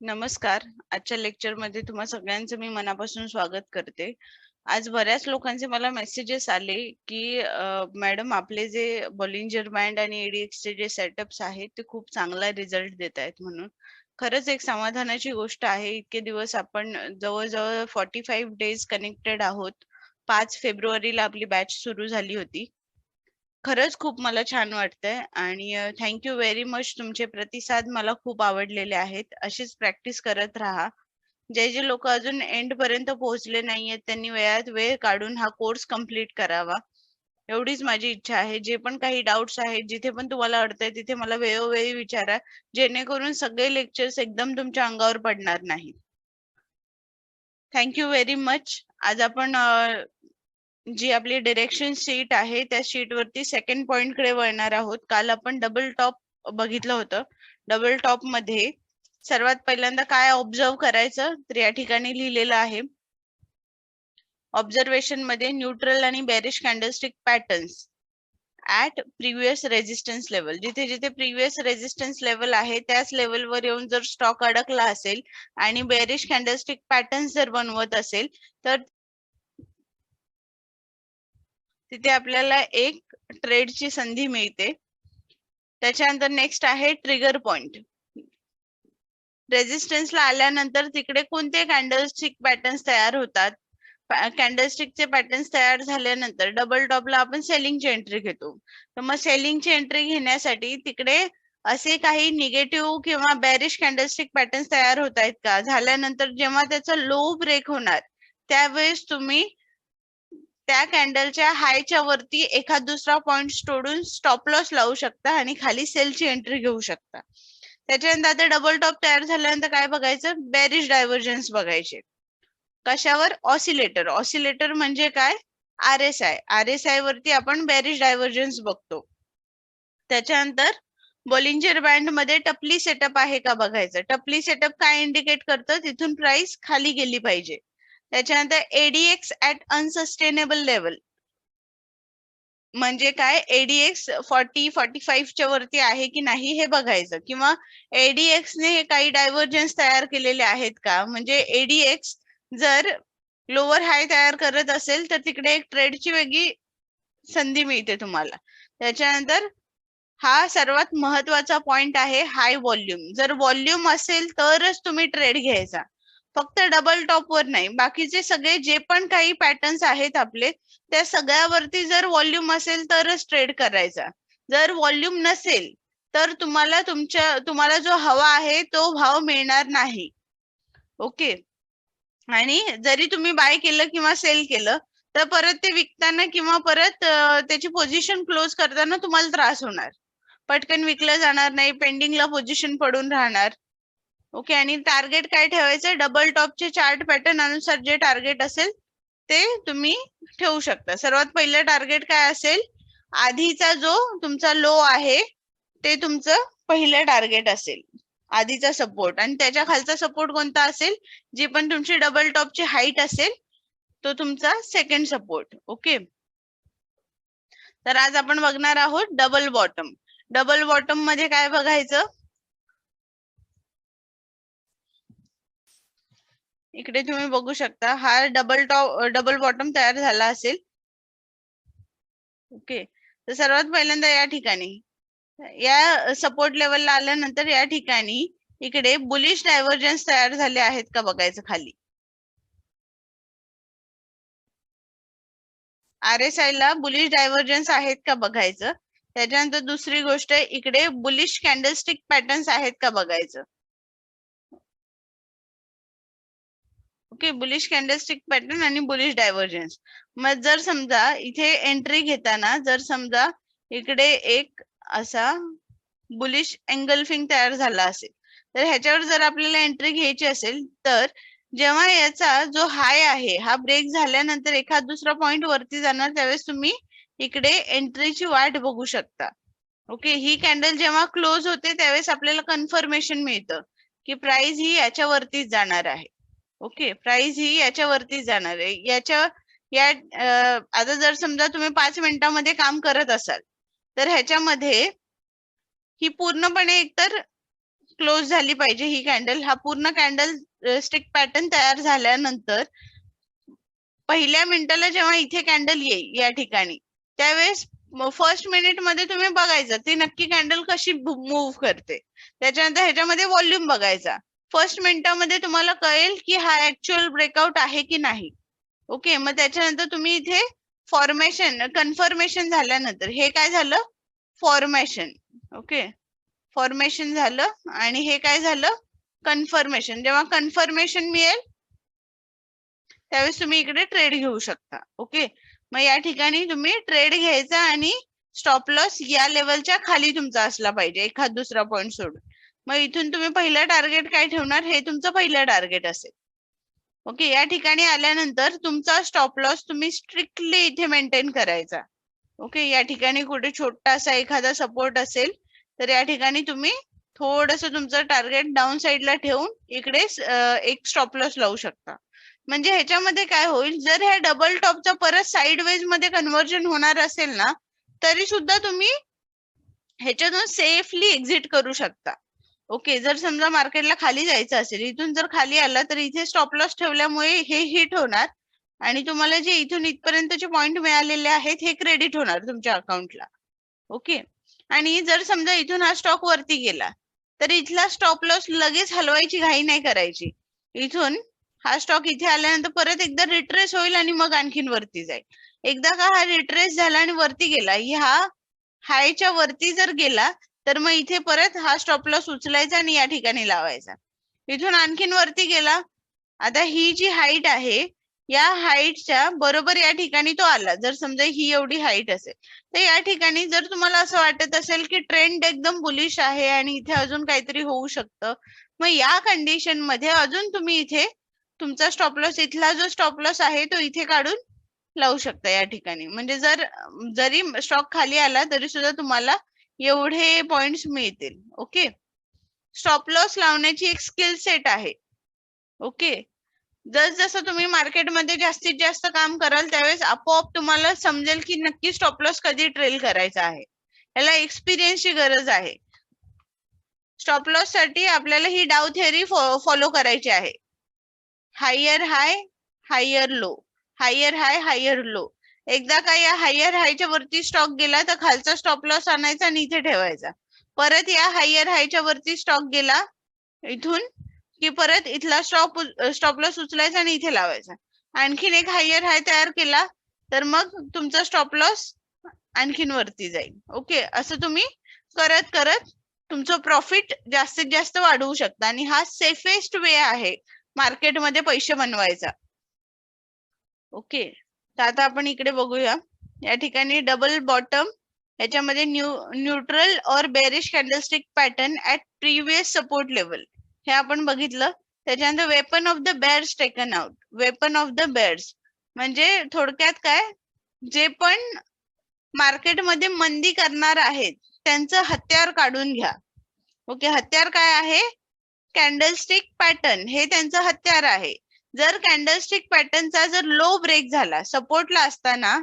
नमस्कार. आजच्या लेक्चरमध्ये तुम्हा सगळ्यांचं मी मनापासून स्वागत करते. आज बऱ्याच लोकांचे मला मेसेजेस आले, की मॅडम आपले जे बॉलिंजर बँड आणि एडीएक्सचे जे सेटअप्स आहेत ते खूप चांगला रिझल्ट देत आहेत म्हणून. खरंच एक समाधानाची गोष्ट आहे. इतके दिवस आपण जवळ-जवळ 45 डेज कनेक्टेड आहोत. 5 फेब्रुवारीला आपली बॅच सुरू झाली होती. खरंच खूप मला छान वाटतंय आणि थँक यू व्हेरी मच. तुमचे प्रतिसाद मला खूप आवडलेले आहेत. अशीच प्रॅक्टिस करत राहा. जे लोक अजून एंड पर्यंत पोहोचले नाहीयेत त्यांनी वेळात वेळ काढून हा कोर्स कंप्लीट करावा. एवढीच माझी इच्छा आहे. जे पण काही डाउट्स आहेत, जिथे पण तुम्हाला अडतंय तिथे मला वेळोवेळी विचारा, जेणेकरून सगळे लेक्चर्स एकदम तुमच्या अंगावर पडणार नाहीत. Thank you very much. आज आपण जी आपली डिरेक्शन शीट आहे त्या शीट वरती सेकंड पॉइंट कडे वळणार आहोत. काल आपण डबल टॉप बघितलं होतं. डबल टॉप मध्ये सर्वात पहिल्यांदा काय ऑब्झर्व करायचं तर या ठिकाणी लिहिलेलं आहे. ऑब्झर्वेशन मध्ये न्यूट्रल आणि bearish candlestick patterns at previous resistance level. जिथे जिथे प्रिव्हियस रेजिस्टन्स लेवल आहे त्याच लेवलवर येऊन जर स्टॉक अडकला असेल आणि बेरिश कॅन्डलस्टिक पॅटर्न्स जर बनवत असेल तर तिथे आपल्याला एक ट्रेडची संधी मिळते. त्याच्यानंतर नेक्स्ट आहे ट्रिगर पॉइंट. रेजिस्टन्सला आल्यानंतर तिकडे कोणते कॅन्डलस्टिक पॅटर्न्स तयार होतात. कॅन्डलस्टिकचे पॅटर्न्स तयार झाल्यानंतर डबल टॉपला आपण सेलिंगची एंट्री घेतो. तर मग सेलिंगची एंट्री घेण्यासाठी तिकडे असे काही निगेटिव्ह किंवा बेरिश कॅन्डलस्टिक पॅटर्न्स तयार होत आहेत का, झाल्यानंतर जेव्हा त्याचा लो ब्रेक होणार त्यावेळेस तुम्ही त्या कॅन्डलच्या हायच्या वरती एखाद दुसरा पॉइंट तोडून स्टॉप लॉस लावू शकता आणि खाली सेलची एंट्री घेऊ शकता. त्याच्यानंतर आता डबल टॉप तयार झाल्यानंतर काय बघायचं, बेरिश डायव्हर्जन्स बघायचे. कशावर? ऑसिलेटर. ऑसिलेटर म्हणजे काय? आरएसआय. आरएसआय वरती आपण बेरिश डायव्हर्जन्स बघतो. त्याच्यानंतर बॉलिंजर बँड मध्ये टपली सेटअप आहे का बघायचं. टपली सेटअप काय इंडिकेट करतं, तिथून प्राइस खाली गेली पाहिजे. त्याच्यानंतर एडीएक्स ऍट अनसस्टेनेबल लेवल म्हणजे काय, एडीएक्स 40-45 च्या वरती आहे की नाही हे बघायचं. किंवा एडीएक्स ने काही डायव्हर्जन्स तयार केलेले आहेत का. म्हणजे एडीएक्स जर लोअर हाय तयार करत असेल तर तिकडे एक ट्रेडची वेगळी संधी मिळते तुम्हाला. त्याच्यानंतर हा सर्वात महत्वाचा पॉइंट आहे हाय व्हॉल्यूम. जर व्हॉल्यूम असेल तरच तुम्ही ट्रेड घ्यायचा, फक्त डबल टॉप वर नाही. बाकीचे सगळे जे पण काही पॅटर्न्स आहेत आपले त्या सगळ्यावरती जर व्हॉल्यूम असेल तरच ट्रेड करायचा. जर व्हॉल्यूम नसेल तर तुम्हाला जो हवा आहे तो भाव मिळणार नाही. ओके. आणि जरी तुम्ही बाय केलं किंवा सेल केलं तर परत ते विकताना किंवा परत त्याची पोझिशन क्लोज करताना तुम्हाला त्रास होणार. पटकन विकलं जाणार नाही, पेंडिंगला पोझिशन पडून राहणार. ओके. आणि टार्गेट काय ठेवायचं, डबल टॉपचे चार्ट पॅटर्न अनुसार जे टार्गेट असेल ते तुम्ही ठेवू शकता. सर्वात पहिलं टार्गेट काय असेल, आधीचा जो तुमचा लो आहे ते तुमचं पहिलं टार्गेट असेल, आधीचा सपोर्ट. आणि त्याच्या खालचा सपोर्ट कोणता असेल, जी पण तुमची डबल टॉपची हाईट असेल तो तुमचा सेकंड सपोर्ट. ओके. तर आज आपण बघणार आहोत डबल बॉटम. डबल बॉटम मध्ये काय बघायचं, इकडे तुम्ही बघू शकता हा डबल बॉटम तयार झाला असेल. ओके. तर सर्वात पहिल्यांदा या ठिकाणी या सपोर्ट लेवलला आल्यानंतर या ठिकाणी इकडे बुलिश डायव्हर्जन्स तयार झाले आहेत का बघायचं खाली. आरएसआय ला बुलिश डायव्हर्जन्स आहेत का बघायचं. त्याच्यानंतर दुसरी गोष्ट इकडे बुलिश कॅन्डलस्टिक पॅटर्न्स आहेत का बघायचं. ओके. बुलिश कॅन्डलस्टिक पॅटर्न आणि बुलिश डायव्हर्जन्स. मग जर समजा इथे एंट्री घेताना जर समजा इकडे एक असा बुलिश एंगल्फिंग तयार झाला असेल तर ह्याच्यावर जर आपल्याला एंट्री घ्यायची असेल तर जेव्हा याचा जो हाय आहे हा ब्रेक झाल्यानंतर एखाद दुसरा पॉइंट वरती जाणार त्यावेळेस तुम्ही इकडे एंट्रीची वाट बघू शकता. ओके. ही कॅन्डल जेव्हा क्लोज होते त्यावेळेस आपल्याला कन्फर्मेशन मिळतं की प्राइस ही याच्यावरतीच जाणार आहे. ओके. प्राइस ही याच्यावरतीच जाणार आहे. आता जर समजा तुम्ही 5 मिनिटांमध्ये काम करत असाल तर ह्याच्यामध्ये ही पूर्णपणे एकतर क्लोज झाली पाहिजे ही कॅन्डल. हा पूर्ण कॅन्डल स्टिक पॅटर्न तयार झाल्यानंतर पहिल्या मिनिटाला जेव्हा इथे कॅन्डल येईल या ठिकाणी, त्यावेळेस फर्स्ट मिनिट मध्ये तुम्ही बघायचं ती नक्की कॅन्डल कशी मूव्ह करते. त्याच्यानंतर ह्याच्यामध्ये व्हॉल्यूम बघायचा. फर्स्ट मिनिटामध्ये तुम्हाला कळेल की हा ऍक्च्युअल ब्रेकआउट आहे की नाही. ओके, मग त्याच्यानंतर तुम्ही इथे फॉर्मेशन कन्फर्मेशन झाल्यानंतर हे काय झालं, फॉर्मेशन. ओके, फॉर्मेशन झालं आणि हे काय झालं, कन्फर्मेशन. जेव्हा कन्फर्मेशन मिळेल त्यावेळेस तुम्ही इकडे ट्रेड घेऊ शकता. ओके, मग या ठिकाणी तुम्ही ट्रेड घ्यायचा आणि स्टॉप लॉस या लेवलच्या खाली तुमचा असला पाहिजे, एखाद दुसरा पॉइंट सोडून. मग इथून तुम्ही पहिलं टार्गेट काय ठेवणार, हे तुमचं पहिलं टार्गेट असेल. ओके, या ठिकाणी आल्यानंतर तुमचा स्टॉप लॉस तुम्ही स्ट्रिक्टली इथे मेंटेन करायचा. ओके, या ठिकाणी कुठे छोटासा एखादा सपोर्ट असेल तर या ठिकाणी तुम्ही थोडस तुमचं टार्गेट डाऊन साईडला ठेवून इकडे एक स्टॉप लॉस लावू शकता. म्हणजे ह्याच्यामध्ये काय होईल, जर ह्या डबल टॉपचा परत साइडवेज मध्ये कन्व्हर्जन होणार असेल ना, तरी सुद्धा तुम्ही ह्याच्यातून सेफली एक्झिट करू शकता. ओके, जर समजा मार्केटला खाली जायचं असेल, इथून जर खाली आला तर इथे स्टॉप लॉस ठेवल्यामुळे हे हिट होणार आणि तुम्हाला जे इथून इथपर्यंतचे पॉइंट मिळालेले आहेत हे क्रेडिट होणार तुमच्या अकाउंटला. ओके, आणि जर समजा इथून हा स्टॉक वरती गेला तर इथला स्टॉप लॉस लगेच हलवायची घाई नाही करायची. इथून हा स्टॉक इथे आल्यानंतर परत एकदा रिट्रेस होईल आणि मग आणखीन वरती जाईल. एकदा का हा रिट्रेस झाला आणि वरती गेला, ह्या हायच्या वरती जर गेला तर मग इथे परत हा स्टॉप लॉस उचलायचा आणि या ठिकाणी लावायचा. इथून आणखीन वरती गेला, आता ही जी हाईट आहे या हाईटच्या बरोबर या ठिकाणी तो आला. जर समजा ही एवढी हाईट असेल तर या ठिकाणी जर तुम्हाला असं वाटत असेल की ट्रेंड एकदम बुलिश आहे आणि इथे अजून काहीतरी होऊ शकतं, मग या कंडिशन मध्ये अजून तुम्ही इथे तुमचा स्टॉप लॉस, इथला जो स्टॉप लॉस आहे तो इथे काढून लावू शकता या ठिकाणी. म्हणजे जरी स्टॉक खाली आला तरी सुद्धा तुम्हाला एवढे पॉइंट्स मिळतील. ओके, स्टॉप लॉस लावण्याची एक स्किल सेट आहे. ओके, जसं तुम्ही मार्केटमध्ये जास्तीत जास्त काम कराल त्यावेळेस आपोआप तुम्हाला समजेल की नक्की स्टॉप लॉस कधी ट्रेल करायचा आहे. याला एक्सपिरियन्सची गरज आहे. स्टॉप लॉस साठी आपल्याला ही डाव थिअरी फॉलो करायची आहे. हायर हाय, हायर लो, हायर हाय, हायर लो. एकदा का या हायर हायच्या वरती स्टॉक गेला तर खालचा स्टॉप लॉस आणायचा आणि इथे ठेवायचा. परत या हायर हायच्या वरती स्टॉक गेला इथून की परत इथला स्टॉप लॉस उचलायचा आणि इथे लावायचा. आणखीन एक हायर हाय तयार केला तर मग तुमचा स्टॉप लॉस आणखीन वरती जाईल. ओके, असं तुम्ही करत करत तुमचं प्रॉफिट जास्तीत जास्त वाढवू शकता आणि हा सेफेस्ट वे आहे मार्केटमध्ये पैसे बनवायचा. ओके, तर आता आपण इकडे बघूया. या ठिकाणी डबल बॉटम, याच्यामध्ये न्यूट्रल और bearish candlestick pattern at previous support level हे आपण बघितलं. त्याच्यानंतर weapon of the bears taken out. Weapon of the bears म्हणजे थोडक्यात काय, जे पण मार्केटमध्ये मंदी करणार आहेत त्यांचं हत्यार काढून घ्या. ओके, हत्यार काय आहे, कॅन्डलस्टिक पॅटर्न हे त्यांचं हत्यार आहे. जर कॅन्डलस्टिक पॅटर्नचा जर लो ब्रेक झाला सपोर्टला असताना,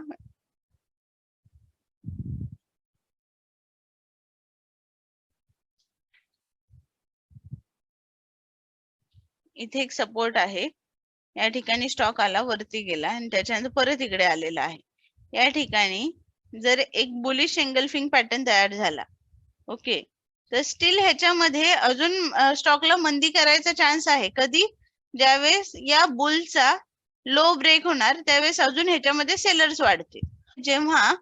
इथे एक सपोर्ट आहे, या ठिकाणी स्टॉक आला वरती गेला आणि त्याच्यानंतर परत इकडे आलेला आहे. या ठिकाणी जर एक बुलिश एंगल्फिंग पॅटर्न तयार झाला, ओके, तर स्टील ह्याच्यामध्ये अजून स्टॉकला मंदी करायचा चान्स आहे. कधी, ज्यावेळेस या बुलचा लो ब्रेक होणार त्यावेळेस अजून ह्याच्यामध्ये सेलर्स वाढतील. जेव्हा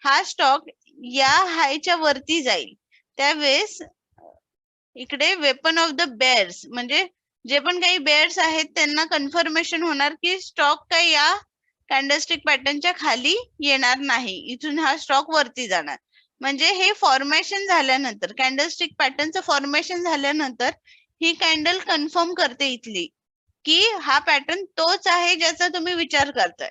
हा स्टॉक या हायच्या वरती जाईल त्यावेळेस इकडे वेपन ऑफ द बेअर्स म्हणजे जे पण काही बेअर्स आहेत त्यांना कन्फर्मेशन होणार की स्टॉक काही या कॅन्डलस्टिक पॅटर्नच्या खाली येणार नाही, इथून हा स्टॉक वरती जाणार. म्हणजे हे फॉर्मेशन झाल्यानंतर, कॅन्डलस्टिक पॅटर्नचं फॉर्मेशन झाल्यानंतर ही कॅन्डल कन्फर्म करते इथली की हा पॅटर्न तोच आहे ज्याचा तुम्ही विचार करताय.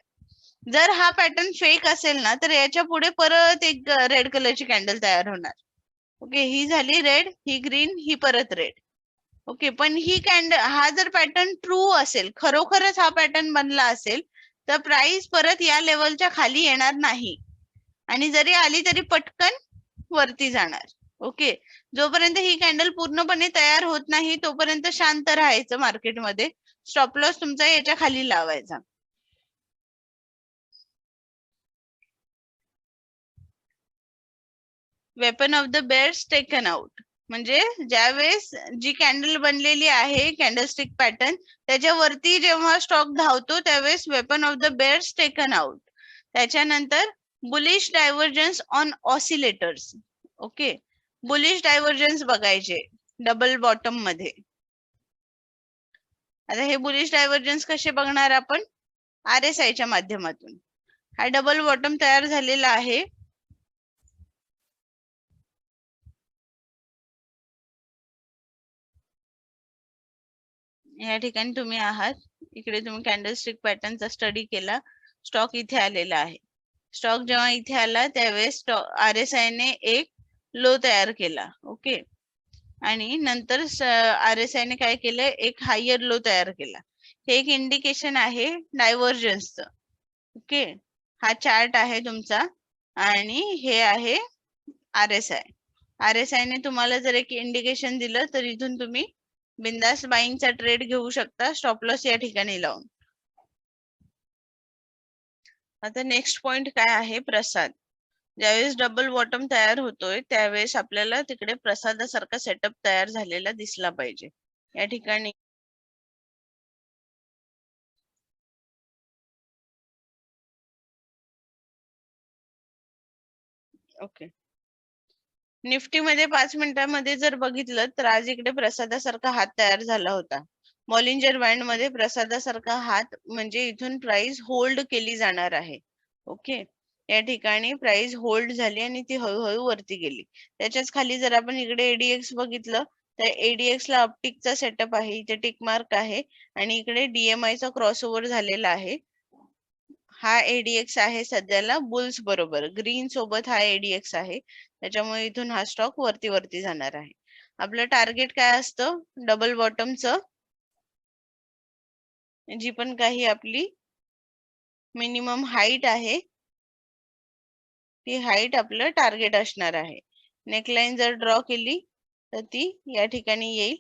जर हा पॅटर्न फेक असेल ना तर याच्या पुढे परत एक रेड कलरची कॅन्डल तयार होणार. ओके, ही झाली रेड, ही ग्रीन, ही परत रेड. ओके, पण ही कॅन्डल, हा जर पॅटर्न ट्रू असेल, खरोखरच हा पॅटर्न बनला असेल तर प्राइस परत या लेवलच्या खाली येणार नाही आणि जरी आली तरी पटकन वरती जाणार. ओके. जोपर्यंत ही कॅन्डल पूर्णपणे तयार होत नाही तोपर्यंत शांत राहायचं मार्केटमध्ये. स्टॉप लॉस तुमचा याच्या खाली लावायचा. Weapon of the bears taken out म्हणजे ज्यावेळेस जी कॅन्डल बनलेली आहे कॅन्डलस्टिक पॅटर्न त्याच्यावरती जेव्हा स्टॉक धावतो त्यावेळेस weapon of the bears taken out. त्याच्यानंतर bullish divergence on oscillators. Okay. Bullish divergence बघायचे डबल बॉटम मध्ये. आता हे बुलिश डायव्हर्जन्स कसे बघणार आपण? RSI च्या माध्यमातून. हा डबल बॉटम तयार झालेला आहे. या ठिकाणी तुम्ही आहात. इकडे तुम्ही कॅन्डलस्टिक पॅटर्नचा स्टडी केला. स्टॉक इथे आलेला आहे. स्टॉक जेव्हा इथे आला त्यावेळेस RSI ने एक लो तयार केला. ओके. आणि नंतर RSI ने काय केलं? एक हायर लो तयार केला. हे एक इंडिकेशन आहे डायव्हर्जन्सचं. ओके. हा चार्ट आहे तुमचा आणि हे आहे RSI. RSI ने तुम्हाला जर एक इंडिकेशन दिलं तर इथून तुम्ही बिंदास बाईंगचा ट्रेड घेऊ शकता स्टॉप लॉस या ठिकाणी लावून. आता नेक्स्ट पॉइंट काय आहे? प्रसाद. ज्यावेळेस डबल बॉटम तयार होतोय त्यावेळेस आपल्याला तिकडे प्रसादासारखा सेटअप तयार झालेला दिसला पाहिजे. या ठिकाणी ओके. निफ्टी मध्ये 5 मिनिटांमध्ये जर बघितलं तर आज इकडे प्रसादासारखा हात तयार झाला होता. बॉलिंजर बँड मध्ये प्रसादासारखा हात म्हणजे इथून प्राइस होल्ड केली जाणार आहे. ओके. या ठिकाणी प्राइस होल्ड झाली आणि ती हळूहळू वरती गेली. त्याच्याच खाली जर आपण इकडे ADX बघितलं तर ADX ला अपटिकचा सेटअप आहे. इथे टिक मार्क आहे आणि इकडे DMI चा क्रॉसओव्हर झालेला आहे. हा ADX आहे सध्याला बुल्स बरोबर. ग्रीन सोबत हा ADX आहे. त्याच्यामुळे इथून हा स्टॉक वरती वरती जाणार आहे. आपलं टार्गेट काय असतं? डबल बॉटमचं जी पण काही आपली मिनिमम हाईट आहे ती हाईट आपलं टार्गेट असणार आहे. नेकलाईन जर ड्रॉ केली तर ती या ठिकाणी येईल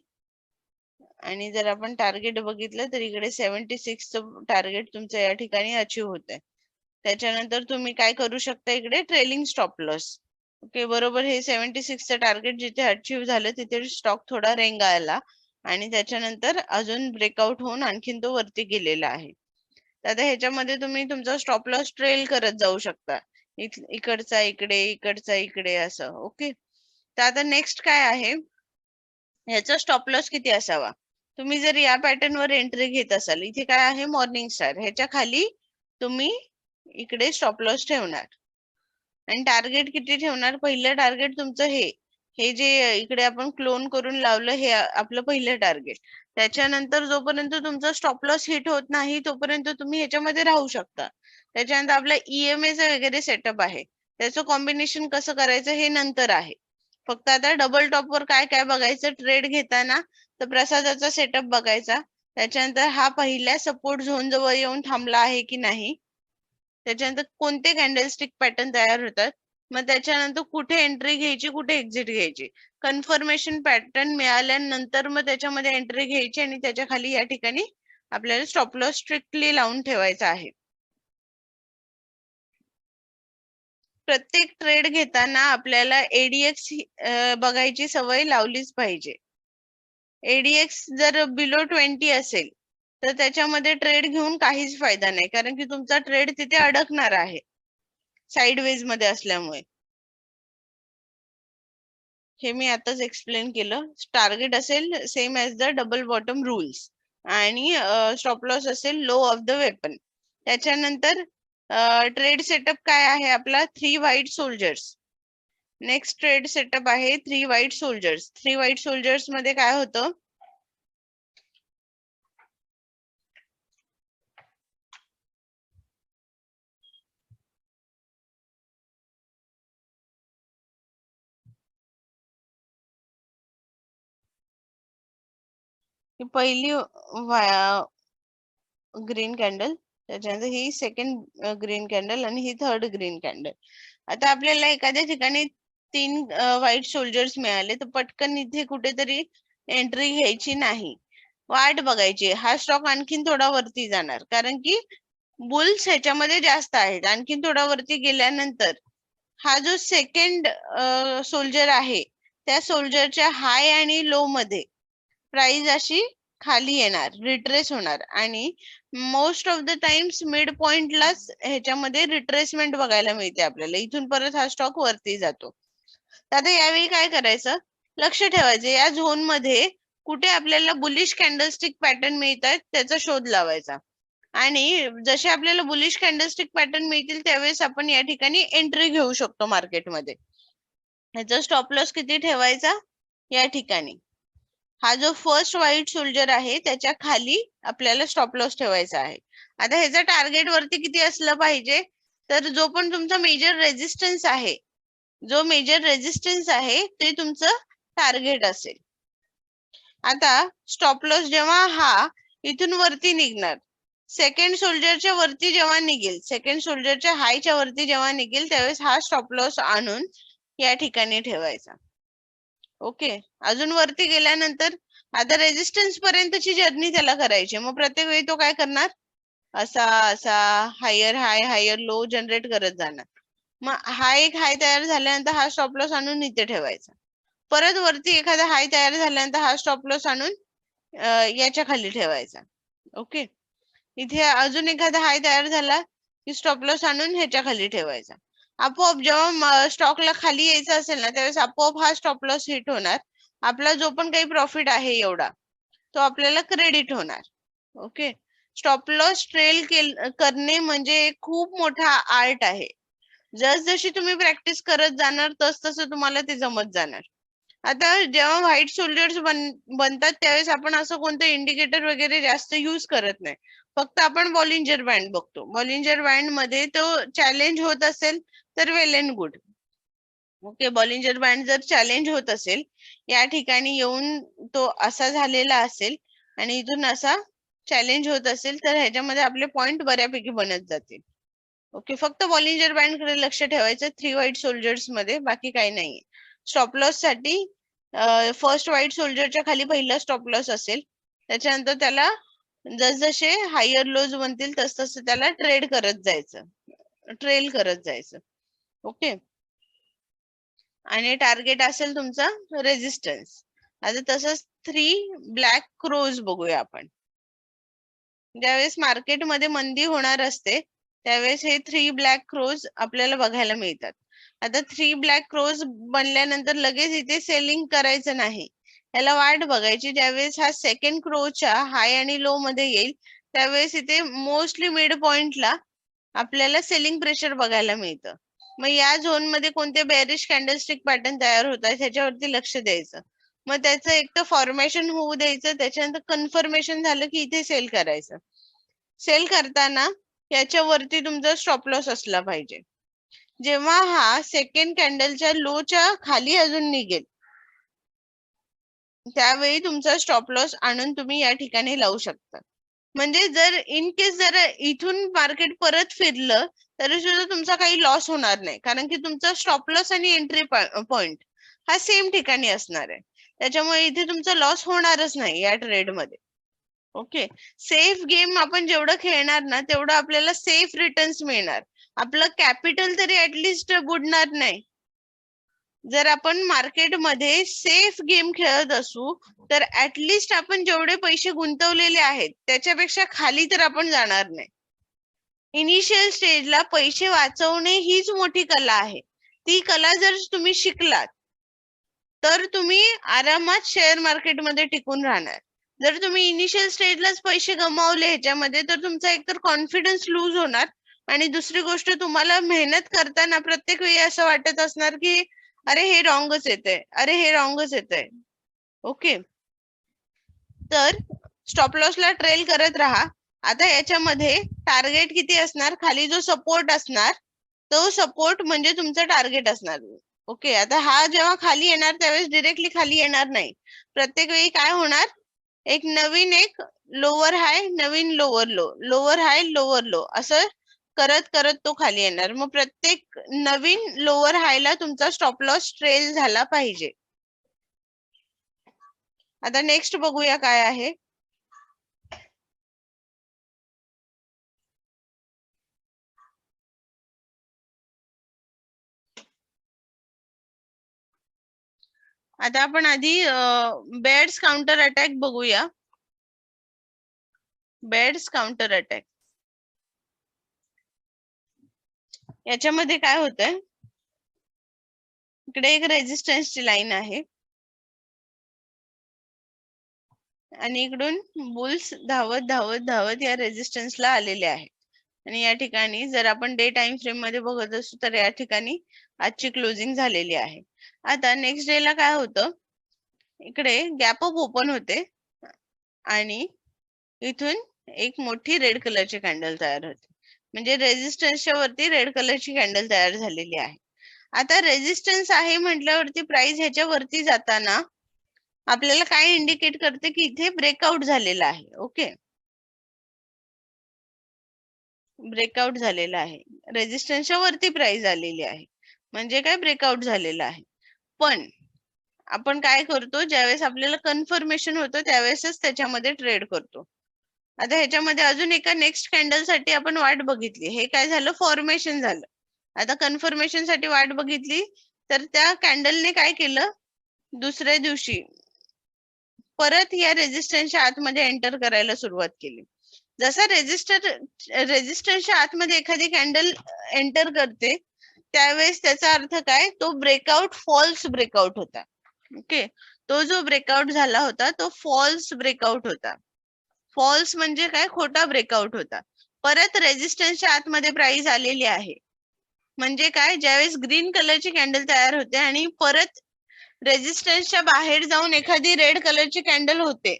आणि जर आपण टार्गेट बघितलं तर इकडे 76 चं टार्गेट तुमचं या ठिकाणी अचीव होत आहे. त्याच्यानंतर तुम्ही काय करू शकता? इकडे ट्रेलिंग स्टॉप लॉस. ओके. बरोबर हे 76 चं टार्गेट जिथे अचीव झालं तिथे स्टॉक थोडा रेंगाळला आणि त्याच्यानंतर अजून ब्रेकआउट होऊन आणखीन तो वरती गेलेला आहे. आता ह्याच्यामध्ये तुम्ही तुमचा स्टॉप लॉस ट्रेल करत जाऊ शकता. इकडचा इकडे इकडचा इकडे असं. ओके. तर आता नेक्स्ट काय आहे? ह्याचा स्टॉप लॉस किती असावा? तुम्ही जर या पॅटर्न वर एंट्री घेत असाल, इथे काय आहे? Morning star. ह्याच्या खाली तुम्ही इकडे स्टॉप लॉस ठेवणार आणि टार्गेट किती ठेवणार? पहिलं टार्गेट तुमचं हे जे इकडे आपण क्लोन करून लावलं हे आपलं पहिलं टार्गेट. त्याच्यानंतर जोपर्यंत तुमचा स्टॉप लॉस हिट होत नाही तोपर्यंत तुम्ही ह्याच्यामध्ये राहू शकता. त्याच्यानंतर आपला EMA चा वगैरे सेटअप आहे. त्याचं कॉम्बिनेशन कसं करायचं हे नंतर आहे. फक्त आता डबल टॉप वर काय काय बघायचं ट्रेड घेताना? तर प्रसादाचा सेटअप बघायचा. त्याच्यानंतर हा पहिल्या सपोर्ट झोन जवळ येऊन थांबला आहे की नाही. त्याच्यानंतर कोणते कॅन्डलस्टिक पॅटर्न तयार होतात. मग त्याच्यानंतर कुठे एंट्री घ्यायची, कुठे एक्झिट घ्यायची. कन्फर्मेशन पॅटर्न मिळाल्यानंतर मग त्याच्यामध्ये एंट्री घ्यायची आणि त्याच्या खाली या ठिकाणी आपल्याला स्टॉप लॉस स्ट्रिक्टली लावून ठेवायचा आहे. प्रत्येक ट्रेड घेताना आपल्याला ADX बघायची सवय लावलीच पाहिजे. ADX जर बिलो 20 असेल तर त्याच्यामध्ये ट्रेड घेऊन काहीच फायदा नाही कारण की तुमचा ट्रेड तिथे अडकणार आहे साइडवेज मध्ये असल्यामुळे. हे मी आताच एक्सप्लेन केलं. टार्गेट असेल same as the double bottom rules आणि स्टॉप लॉस असेल लो ऑफ द वेपन. त्याच्यानंतर ट्रेड सेटअप काय आहे आपला? 3 white soldiers. Next trade setup आहे 3 व्हाईट सोल्जर्स. 3 व्हाईट सोल्जर्स मध्ये काय होतं? पहिली ग्रीन कॅन्डल, त्याच्यानंतर ही सेकंड ग्रीन कॅन्डल आणि ही थर्ड ग्रीन कॅन्डल. आता आपल्याला एखाद्या ठिकाणी 3 व्हाईट सोल्जर्स मिळाले तर पटकन इथे कुठेतरी एंट्री घ्यायची नाही, वाट बघायची. हा स्टॉक आणखीन थोडा वरती जाणार कारण की बुल्स ह्याच्यामध्ये जास्त आहेत. आणखीन थोडा वरती गेल्यानंतर हा जो सेकंड सोल्जर आहे त्या सोल्जरच्या हाय आणि लो मध्ये प्राइस अशी खाली येणार, रिट्रेस होणार आणि most of the times mid पॉइंटलाच ह्याच्यामध्ये रिट्रेसमेंट बघायला मिळते आपल्याला. इथून परत हा स्टॉक वरती जातो. आता यावेळी काय करायचं, लक्ष ठेवायचं या झोन मध्ये कुठे आपल्याला बुलिश कॅन्डलस्टिक पॅटर्न मिळतात त्याचा शोध लावायचा आणि जसे आपल्याला बुलिश कॅन्डलस्टिक पॅटर्न मिळतील त्यावेळेस आपण या ठिकाणी एंट्री घेऊ शकतो मार्केटमध्ये. ह्याचा स्टॉप लॉस किती ठेवायचा, या ठिकाणी हा जो फर्स्ट व्हाईट सोल्जर आहे त्याच्या खाली आपल्याला स्टॉप लॉस ठेवायचा आहे. आता ह्याचा टार्गेट वरती किती असलं पाहिजे, तर जो पण तुमचा मेजर रेजिस्टन्स आहे, जो मेजर रेजिस्टन्स आहे ते तुमचं टार्गेट असेल. आता स्टॉप लॉस जेव्हा हा इथून वरती निघणार, सेकंड सोल्जरच्या वरती जेव्हा निघेल, सेकंड सोल्जरच्या हायच्या वरती जेव्हा निघेल त्यावेळेस हा स्टॉप लॉस आणून या ठिकाणी ठेवायचा. ओके, अजून वरती गेल्यानंतर आता रेजिस्टन्स पर्यंतची जर्नी त्याला करायची. मग प्रत्येक वेळी तो काय करणार, असा असा हायर हाय हायर लो जनरेट करत जाणार. मग हा एक हाय तयार झाल्यानंतर हा स्टॉप लॉस आणून इथे ठेवायचा. परत वरती एखादा हाय तयार झाल्यानंतर हा स्टॉप लॉस आणून याच्या खाली ठेवायचा. ओके, इथे अजून एखादा हाय तयार झाला की स्टॉप लॉस आणून ह्याच्या खाली ठेवायचा. आपोआप जेव्हा स्टॉकला खाली यायचं असेल ना त्यावेळेस आपोआप हा स्टॉप लॉस हिट होणार. आपला जो पण काही प्रॉफिट आहे एवढा तो आपल्याला क्रेडिट होणार. ओके, स्टॉप लॉस ट्रेल करणे म्हणजे खूप मोठा आर्ट आहे. जशी तुम्ही प्रॅक्टिस करत जाणार तसं तुम्हाला ते जमत जाणार. आता जेव्हा व्हाईट सोल्जर्स बनतात त्यावेळेस आपण असं कोणतं इंडिकेटर वगैरे जास्त युज करत नाही. फक्त आपण बॉलिंजर बँड बघतो. बॉलिंजर बँड मध्ये तो चॅलेंज होत असेल तर well and good. Okay, Bollinger band जर चॅलेंज होत असेल, या ठिकाणी येऊन तो असा झालेला असेल आणि इथून असा चॅलेंज होत असेल तर ह्याच्यामध्ये आपले पॉइंट बऱ्यापैकी बनत जातील. ओके, फक्त बॉलिंजर बँड कडे लक्ष ठेवायचं 3 व्हाईट सोल्जर्स मध्ये, बाकी काही नाही. स्टॉप लॉस साठी फर्स्ट व्हाईट सोल्जरच्या खाली पहिला स्टॉप लॉस असेल, त्याच्यानंतर त्याला जसजसे हायर लोज बनतील तसं त्याला ट्रेल करत जायचं. ओके, आणि टार्गेट असेल तुमचा रेजिस्टन्स. आता तसंच 3 ब्लॅक क्रोज बघूया आपण. ज्यावेळेस मार्केटमध्ये मंदी होणार असते त्यावेळेस हे 3 ब्लॅक क्रोज आपल्याला बघायला मिळतात. आता 3 ब्लॅक क्रोज बनल्यानंतर लगेच इथे सेलिंग करायचं नाही, याला वाट बघायची. ज्यावेळेस हा सेकंड क्रोजच्या हाय आणि लो मध्ये येईल त्यावेळेस इथे मोस्टली मिड पॉइंटला आपल्याला सेलिंग प्रेशर बघायला मिळतं. मग या झोन मध्ये कोणते बेरिश कॅन्डलस्टिक पॅटर्न तयार होत आहे ह्याच्यावरती लक्ष द्यायचं. मग त्याचं एक तर फॉर्मेशन होऊ द्यायचं, त्याच्यानंतर कन्फर्मेशन झालं की इथे सेल करायचं. सेल करताना याच्यावरती तुमचा स्टॉप लॉस असला पाहिजे. जेव्हा हा सेकंड कॅन्डलच्या लोच्या खाली अजून निघेल त्यावेळी तुमचा स्टॉप लॉस आणून तुम्ही या ठिकाणी लावू शकता. म्हणजे जर इन केस जर इथून मार्केट परत फिरलं तरी सुद्धा तुमचा काही लॉस होणार नाही, कारण की तुमचा स्टॉप लॉस आणि एंट्री पॉइंट हा सेम ठिकाणी असणार आहे. त्याच्यामुळे इथे तुमचा लॉस होणारच नाही या ट्रेड मध्ये. ओके, सेफ गेम आपण जेवढं खेळणार ना तेवढं आपल्याला सेफ रिटर्न्स मिळणार. आपलं कॅपिटल तरी ऍटलिस्ट बुडणार नाही. जर आपण मार्केटमध्ये सेफ गेम खेळत असू तर ऍटलिस्ट आपण जेवढे पैसे गुंतवलेले आहेत त्याच्यापेक्षा खाली तर आपण जाणार नाही. इनिशियल स्टेजला पैसे वाचवणे हीच मोठी कला आहे. ती कला जर तुम्ही शिकलात तर तुम्ही आरामात शेअर मार्केटमध्ये टिकून राहणार. जर तुम्ही इनिशियल स्टेजलाच पैसे गमावले ह्याच्यामध्ये तर तुमचा एकतर कॉन्फिडन्स लूज होणार आणि दुसरी गोष्ट तुम्हाला मेहनत करताना प्रत्येक वेळी असं वाटत असणार की अरे हे रॉंगच येतंय, अरे हे रॉंगच येतंय. ओके, तर स्टॉप लॉसला ट्रेल करत राहा. आता याच्यामध्ये टार्गेट किती असणार, खाली जो सपोर्ट असणार तो सपोर्ट म्हणजे तुमचं टार्गेट असणार. ओके, आता हा जेव्हा खाली येणार त्यावेळेस डिरेक्टली खाली येणार नाही. प्रत्येक वेळी काय होणार, एक लोअर हाय, नवीन lower low, lower high, lower low असं करत करत तो खाली येणार. मग प्रत्येक नवीन लोअर हायला तुमचा स्टॉप लॉस ट्रेल झाला पाहिजे. आता नेक्स्ट बघूया काय आहे. आता आपण आधी बेअर्स काउंटर अटॅक बघूया. बेअर्स काउंटर अटॅक याच्यामध्ये काय होतंय, इकडे एक रेजिस्टन्सची लाईन आहे आणि इकडून बुल्स धावत धावत धावत या रेजिस्टन्सला आलेले आहेत. आणि या ठिकाणी जर आपण डे टाइम फ्रेम मध्ये बघत असू तर या ठिकाणी आजची क्लोजिंग झालेली आहे. आता नेक्स्ट डे ला काय होतं, इकडे गॅप अप ओपन होते आणि इथून एक मोठी रेड कलरची कॅन्डल तयार होते. म्हणजे रेजिस्टन्सच्या वरती रेड कलरची कॅन्डल तयार झालेली आहे. आता रेजिस्टन्स आहे म्हटल्यावरती प्राइस ह्याच्या वरती जाताना आपल्याला काय इंडिकेट करते की इथे ब्रेकआउट झालेला आहे. ओके, ब्रेकआउट झालेला आहे, रेजिस्टन्सच्या वरती प्राइस आलेली आहे म्हणजे काय ब्रेकआउट झालेला आहे. पण आपण काय करतो, ज्यावेळेस आपल्याला कन्फर्मेशन होतं त्यावेळेसच त्याच्यामध्ये ट्रेड करतो. आता ह्याच्यामध्ये अजून एका नेक्स्ट कॅन्डल साठी आपण वाट बघितली, हे काय झालं, फॉर्मेशन झालं. आता कन्फर्मेशन साठी वाट बघितली तर त्या कॅन्डलने काय केलं, दुसऱ्या दिवशी परत या रेजिस्टन्सच्या आतमध्ये एंटर करायला सुरुवात केली. जसा रेजिस्टन्सच्या आतमध्ये एखादी कॅन्डल एंटर करते त्यावेळेस त्याचा अर्थ काय, तो ब्रेकआउट फॉल्स ब्रेकआउट होता. ओके, तो जो ब्रेकआउट झाला होता तो फॉल्स ब्रेकआउट होता. फॉल्स म्हणजे काय, खोटा ब्रेकआउट होता. परत रेजिस्टन्सच्या आतमध्ये प्राइस आलेली आहे म्हणजे काय, ज्यावेळेस ग्रीन कलरची कॅन्डल तयार होते आणि परत रेजिस्टन्सच्या बाहेर जाऊन एखादी रेड कलरची कॅन्डल होते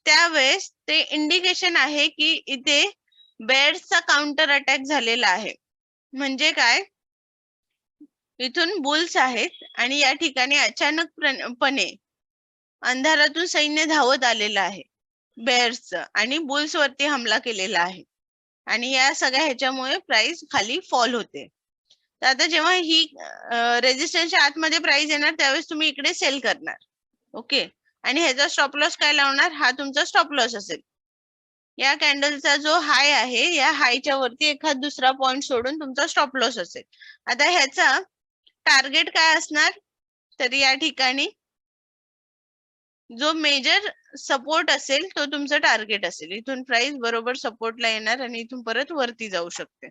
त्यावेळेस ते इंडिकेशन आहे की इथे बेअर्सचा काउंटर अटॅक झालेला आहे. म्हणजे काय, इथून बुल्स आहेत आणि या ठिकाणी अचानकपणे अंधारातून सैन्य धावत आलेलं आहे बेअर्सचं आणि बुल्स वरती हमला केलेला आहे आणि या सगळ्या ह्याच्यामुळे प्राइस खाली फॉल होते. तर आता जेव्हा ही रेजिस्टन्सच्या आतमध्ये प्राइस येणार त्यावेळेस तुम्ही इकडे सेल करणार. ओके, आणि ह्याचा स्टॉप लॉस काय लावणार, हा तुमचा स्टॉप लॉस असेल. या कॅन्डलचा जो हाय आहे या हायच्या वरती एखाद दुसरा पॉइंट सोडून तुमचा स्टॉप लॉस असेल. आता ह्याचा टार्गेट काय असणार, तर या ठिकाणी जो मेजर सपोर्ट असेल तो तुमचा टार्गेट असेल. इथून प्राइस बरोबर सपोर्टला येणार आणि इथून परत वरती जाऊ शकते.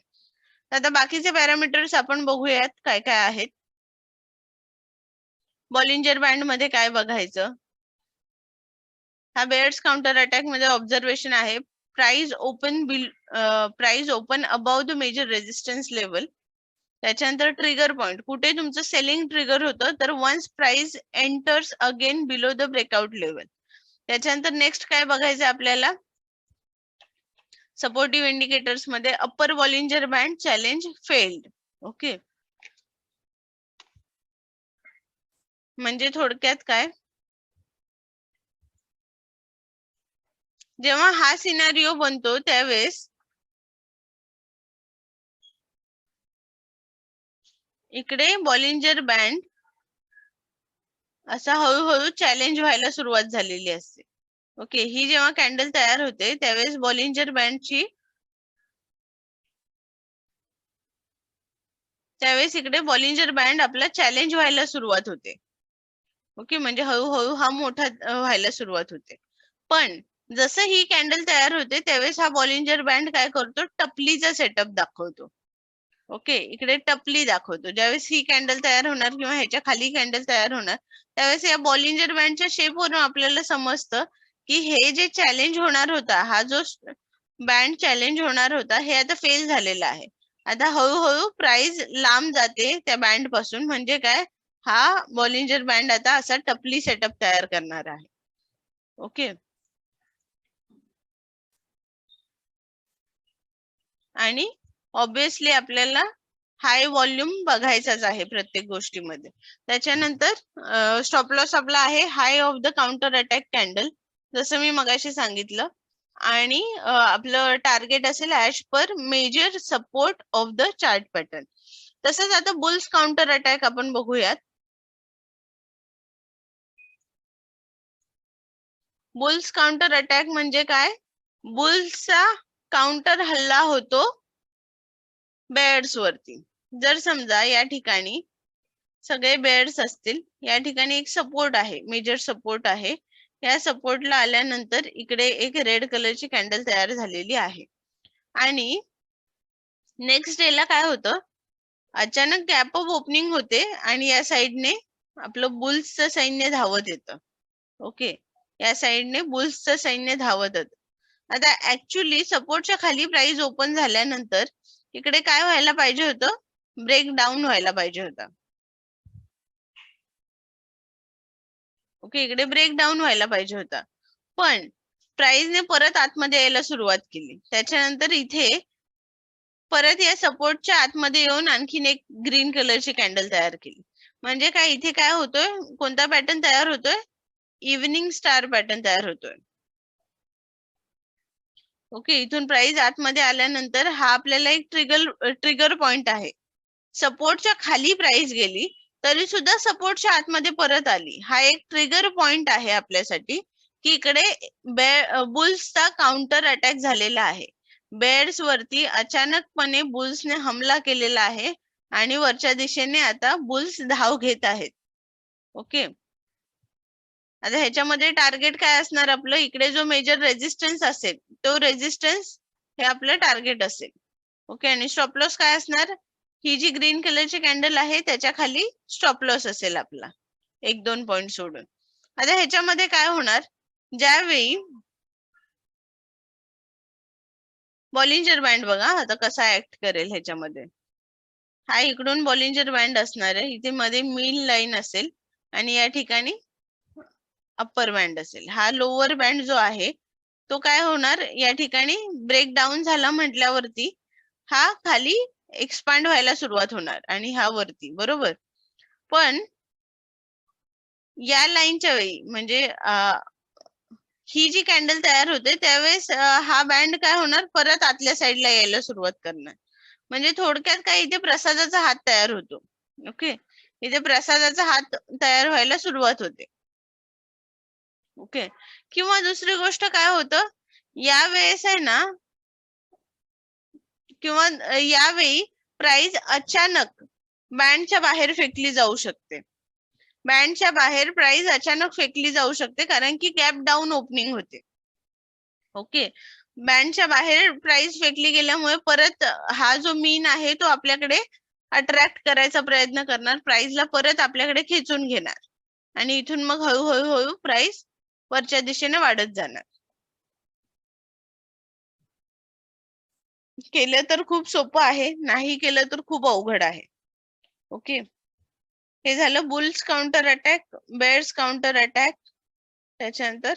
आता बाकीचे पॅरामीटर्स आपण बघूयात काय काय आहेत. बॉलिंजर बँड मध्ये काय बघायचं, हा बेअर्स काउंटर अटॅक मध्ये ऑब्झर्वेशन आहे, price open above the major resistance level. त्याच्यानंतर ट्रिगर पॉइंट, कुठे तुमचं सेलिंग ट्रिगर होतं तर once price enters again below the breakout level. त्याच्यानंतर नेक्स्ट काय बघायचं आपल्याला, सपोर्टिव्ह इंडिकेटर्स मध्ये upper Bollinger band challenge failed. Okay, म्हणजे थोडक्यात काय, जेव्हा हा सिनारिओ बनतो त्यावेळेस इकडे बॉलिंजर बँड असा हळूहळू चॅलेंज व्हायला सुरुवात झालेली असते. ओके, ही जेव्हा कॅन्डल तयार होते त्यावेळेस बॉलिंजर बँडची त्यावेळेस इकडे बॉलिंजर बँड आपला चॅलेंज व्हायला सुरुवात होते. ओके, म्हणजे हळूहळू हा मोठा व्हायला सुरुवात होते. पण जसं ही कॅन्डल तयार होते त्यावेळेस हा बॉलिंजर बँड काय करतो, टपलीचा सेटअप दाखवतो. ओके, इकडे टपली दाखवतो. ज्यावेळेस ही कॅन्डल तयार होणार किंवा ह्याच्या खाली कॅन्डल तयार होणार त्यावेळेस या बॉलिंजर बँडच्या शेपवरून आपल्याला समजतं की हे जे चॅलेंज होणार होता, हा जो बँड चॅलेंज होणार होता हे आता फेल झालेला आहे. आता हळूहळू प्राइस लांब जाते त्या बँड पासून, म्हणजे काय, हा बॉलिंजर बँड आता असा टपली सेटअप तयार करणार आहे. ओके, आणि ऑब्विसली आपल्याला हाय व्हॉल्यूम बघायचाच आहे प्रत्येक गोष्टीमध्ये. त्याच्यानंतर स्टॉप लॉस आपला आहे high of the counter attack candle, जसं मी मगाशी सांगितलं. आणि आपलं टार्गेट असेल as per major support of the chart pattern. तसंच आता बुल्स काउंटर अटॅक आपण बघूयात. बुल्स काउंटर अटॅक म्हणजे काय? बुल्सचा काउंटर हल्ला होतो बेअर्स वरती. जर समजा या ठिकाणी सगळे बेअर्स असतील, या ठिकाणी एक सपोर्ट आहे, मेजर सपोर्ट आहे. या सपोर्टला आल्यानंतर इकडे एक रेड कलरची कॅन्डल तयार झालेली आहे आणि नेक्स्ट डेला काय होतं, अचानक गॅप ऑफ ओपनिंग होते आणि या साइडने आपलं बुल्सचं सैन्य धावत येतं. ओके, या साइडने बुल्सचं सैन्य धावत येतं. आता ऍक्च्युली सपोर्टच्या खाली प्राइस ओपन झाल्यानंतर इकडे काय व्हायला पाहिजे होतं, ब्रेक डाऊन व्हायला पाहिजे होता. ओके, इकडे ब्रेक डाऊन व्हायला पाहिजे होता, पण प्राइसने परत आतमध्ये यायला सुरुवात केली. त्याच्यानंतर इथे परत या सपोर्टच्या आतमध्ये येऊन आणखीन एक ग्रीन कलरची कॅन्डल तयार केली. म्हणजे काय, इथे काय होतोय, कोणता पॅटर्न तयार होतोय, इव्हनिंग स्टार पॅटर्न तयार होतोय. ओके, इथून प्राइस आतमध्ये आल्यानंतर हा आपल्याला एक ट्रिगर पॉइंट आहे. सपोर्टच्या खाली प्राइस गेली तरी सुद्धा सपोर्टच्या आतमध्ये परत आली. हा एक ट्रिगर पॉइंट आहे आपल्यासाठी की इकडे बुल्सचा काउंटर अटॅक झालेला आहे. बेअर्स वरती अचानकपणे बुल्सने हमला केलेला आहे आणि वरच्या दिशेने आता बुल्स धाव घेत आहेत. ओके, आता ह्याच्यामध्ये टार्गेट काय असणार आपलं, इकडे जो मेजर रेजिस्टन्स असेल तो रेजिस्टन्स हे आपलं टार्गेट असेल. ओके, आणि स्टॉप लॉस काय असणार, ही जी ग्रीन कलरची कॅन्डल आहे त्याच्या खाली स्टॉप लॉस असेल आपला, 1-2 पॉइंट सोडून. आता ह्याच्यामध्ये काय होणार, ज्यावेळी बॉलिंजर बँड बघा आता कसा ऍक्ट करेल ह्याच्यामध्ये. हा इकडून बॉलिंजर बँड असणार आहे, इथे मध्ये मिड लाईन असेल आणि या ठिकाणी अप्पर बँड असेल. हा लोअर बँड जो आहे तो काय होणार, या ठिकाणी ब्रेक डाऊन झाला म्हटल्यावरती हा खाली एक्सपांड व्हायला सुरुवात होणार आणि हा वरती, बरोबर. पण या लाईनच्या वेळी म्हणजे ही जी कॅन्डल तयार होते त्यावेळेस हा बँड काय होणार, परत आतल्या साईडला यायला सुरुवात करणार. म्हणजे थोडक्यात काय, इथे प्रसादाचा हात तयार होतो. ओके, इथे प्रसादाचा हात तयार व्हायला सुरुवात होते. ओके, किंवा दुसरी गोष्ट काय होतं, यावेळेस आहे ना, किंवा यावेळी प्राइस अचानक बँडच्या बाहेर फेकली जाऊ शकते. बँडच्या बाहेर प्राइस अचानक फेकली जाऊ शकते कारण की गॅप डाऊन ओपनिंग होते. ओके, बँडच्या बाहेर प्राइस फेकली गेल्यामुळे परत हा जो मीन आहे तो आपल्याकडे अट्रॅक्ट करायचा प्रयत्न करणार, प्राइसला परत आपल्याकडे खेचून घेणार आणि इथून मग हळूहळू प्राइस वरच्या दिशेने वाढत जाणार. केलं तर खूप सोपं आहे, नाही केलं तर खूप अवघड आहे. ओके, हे झालं bulls counter attack, bears counter attack, त्याच्यानंतर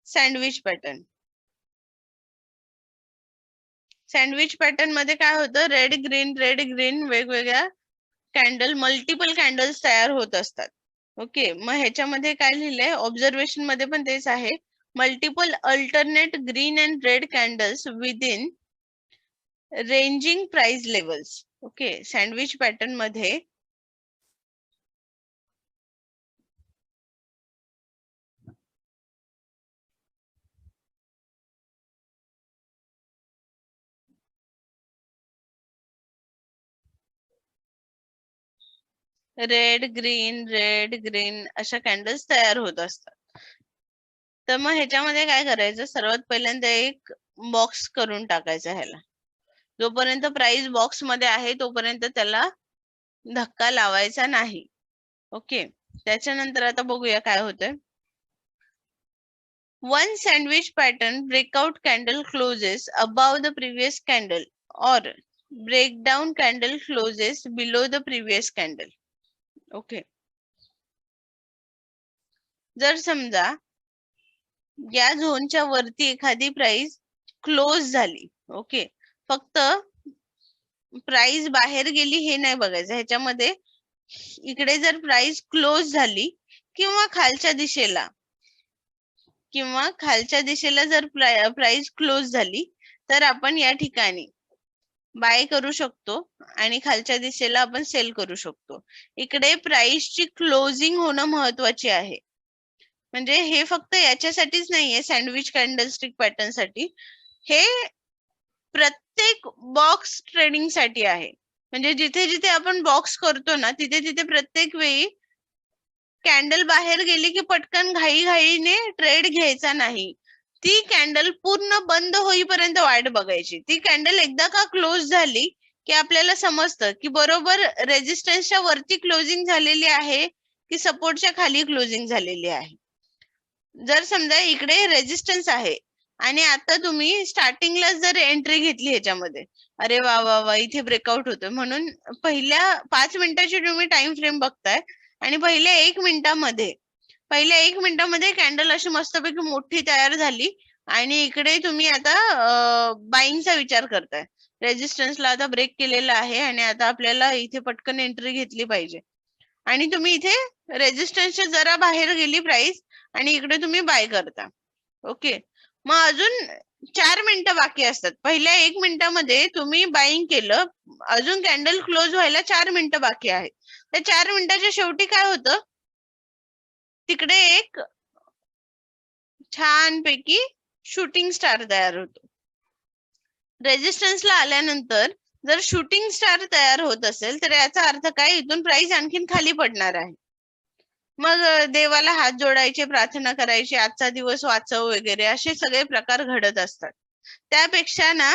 सँडविच पॅटर्न. सँडविच पॅटर्न मध्ये काय होतं, रेड ग्रीन वेगवेगळ्या कॅन्डल, मल्टिपल कॅन्डल्स तयार होत असतात. ओके, मग ह्याच्यामध्ये काय लिहिलंय, ऑब्झर्वेशन मध्ये पण तेच आहे, multiple alternate green and red candles within ranging price levels. Okay, sandwich pattern मध्ये रेड ग्रीन अशा कॅन्डल्स तयार होत असतात. तर मग ह्याच्यामध्ये काय करायचं, सर्वात पहिल्यांदा एक बॉक्स करून टाकायचा ह्याला. जोपर्यंत प्राइस बॉक्स मध्ये आहे तोपर्यंत त्याला धक्का लावायचा नाही. ओके, त्याच्यानंतर आता बघूया काय होतंय. One sandwich pattern breakout candle closes above the previous candle or breakdown candle closes below the previous candle. Okay, जर समजा या झोनच्या वरती एखादी प्राइस क्लोज झाली, ओके, फक्त प्राइस बाहेर गेली हे नाही बघायचं ह्याच्यामध्ये, इकडे जर प्राइस क्लोज झाली किंवा खालच्या दिशेला किंवा खालच्या दिशेला जर प्राइस क्लोज झाली तर आपण या ठिकाणी बाय करू शकतो आणि खालच्या दिशेला आपण सेल करू शकतो. इकडे प्राइसची क्लोजिंग होणं महत्वाची आहे. म्हणजे हे फक्त याच्यासाठीच नाहीये सँडविच कॅन्डलस्टिक पॅटर्न साठी, हे प्रत्येक बॉक्स ट्रेडिंग साठी आहे. म्हणजे जिथे जिथे आपण बॉक्स करतो ना तिथे तिथे प्रत्येक वेळी कॅन्डल बाहेर गेली की पटकन घाईघाईने ट्रेड घ्यायचा नाही. ती कॅन्डल पूर्ण बंद होईपर्यंत वाट बघायची. ती कॅन्डल एकदा का क्लोज झाली की आपल्याला समजतं की बरोबर रेजिस्टन्सच्या वरती क्लोजिंग झालेली आहे की सपोर्टच्या खाली क्लोजिंग झालेली आहे. जर समजा इकडे रेजिस्टन्स आहे आणि आता तुम्ही स्टार्टिंगला जर एंट्री घेतली ह्याच्यामध्ये, अरे वा वा वा इथे ब्रेकआउट होतोय म्हणून पहिल्या 5 मिनिटाची तुम्ही टाइम फ्रेम बघताय आणि पहिल्या 1 मिनिटामध्ये कॅन्डल अशी मस्तपैकी मोठी तयार झाली आणि इकडे तुम्ही आता बाईंगचा विचार करताय. रेजिस्टन्सला आता ब्रेक केलेला आहे आणि आता आपल्याला इथे पटकन एंट्री घेतली पाहिजे आणि तुम्ही इथे रेजिस्टन्सच्या जरा बाहेर गेली प्राइस आणि इकडे तुम्ही बाय करता. ओके, मग अजून 4 मिनिटं बाकी असतात. पहिल्या 1 मिनिटामध्ये तुम्ही बाईंग केलं, अजून कॅन्डल क्लोज व्हायला 4 मिनिटं बाकी आहेत. त्या 4 मिनिटाच्या शेवटी काय होतं, तिकडे एक छानपैकी शूटिंग स्टार तयार होतो. रेजिस्टन्सला आल्यानंतर जर शूटिंग स्टार तयार होत असेल तर याचा अर्थ काय, इथून प्राइस आणखीन खाली पडणार आहे. मग देवाला हात जोडायचे, प्रार्थना करायची, आजचा दिवस वाचव वगैरे असे सगळे प्रकार घडत असतात. त्यापेक्षा ना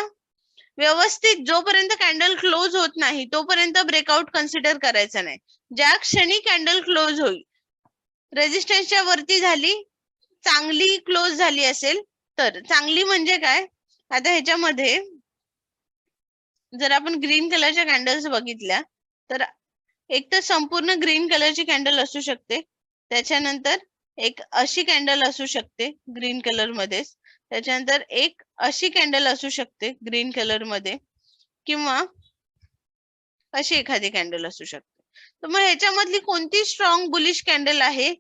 व्यवस्थित जोपर्यंत कॅन्डल क्लोज होत नाही तोपर्यंत ब्रेकआउट कन्सिडर करायचं नाही. ज्या क्षणी कॅन्डल क्लोज होईल, रेजिस्टन्सच्या वरती झाली, चांगली क्लोज झाली असेल तर, चांगली म्हणजे काय, आता ह्याच्यामध्ये जर आपण ग्रीन कलरच्या कॅन्डल्स बघितल्या तर एक तर संपूर्ण ग्रीन कलरची कॅन्डल असू शकते, त्याच्यानंतर एक अशी कॅन्डल असू शकते ग्रीन कलर मध्ये, त्याच्यानंतर एक अशी कॅन्डल असू शकते ग्रीन कलर मध्ये, किंवा अशी एखादी कॅन्डल असू शकते. तर मग ह्याच्यामधली कोणती स्ट्रॉंग बुलिश कॅन्डल आहे,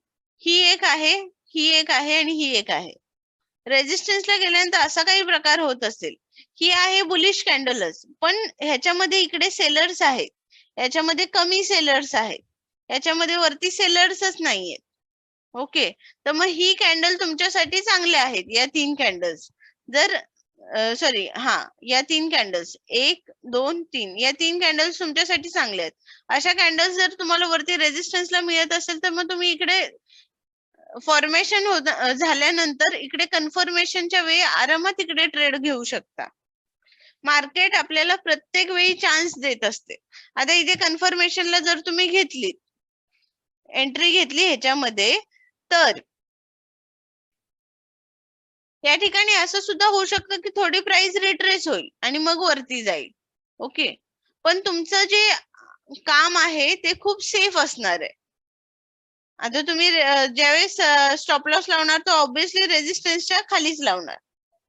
ही एक आहे, ही एक आहे आणि ही एक आहे. रेजिस्टन्सला गेल्यानंतर असा काही प्रकार होत असेल, ही आहे बुलिश कॅन्डलच, पण ह्याच्यामध्ये इकडे सेलर्स आहेत, याच्यामध्ये कमी सेलर्स आहेत, याच्यामध्ये वरती सेलर्सच नाहीयेत. ओके, तर मग ही कॅन्डल तुमच्यासाठी चांगल्या आहेत. या 3 कॅन्डल्स जर सॉरी या 3 कॅन्डल्स 1 2 3 या 3 कॅन्डल्स तुमच्यासाठी चांगल्या आहेत. अशा कॅन्डल्स जर तुम्हाला वरती रेजिस्टन्सला मिळत असेल तर मग तुम्ही इकडे फॉर्मेशन झाल्यानंतर इकडे कन्फर्मेशनच्या वेळी आरामात इकडे ट्रेड घेऊ शकता. मार्केट आपल्याला प्रत्येक वेळी चान्स देत असते. आता इथे कन्फर्मेशनला जर तुम्ही घेतली, एंट्री घेतली ह्याच्यामध्ये, तर या ठिकाणी असं सुद्धा होऊ शकतं की थोडी प्राइस रिट्रेस होईल आणि मग वरती जाईल. ओके, पण तुमचं जे काम आहे ते खूप सेफ असणार आहे. आता तुम्ही ज्यावेळेस स्टॉप लॉस लावणार तो ऑब्विसली रेजिस्टन्सच्या खालीच लावणार.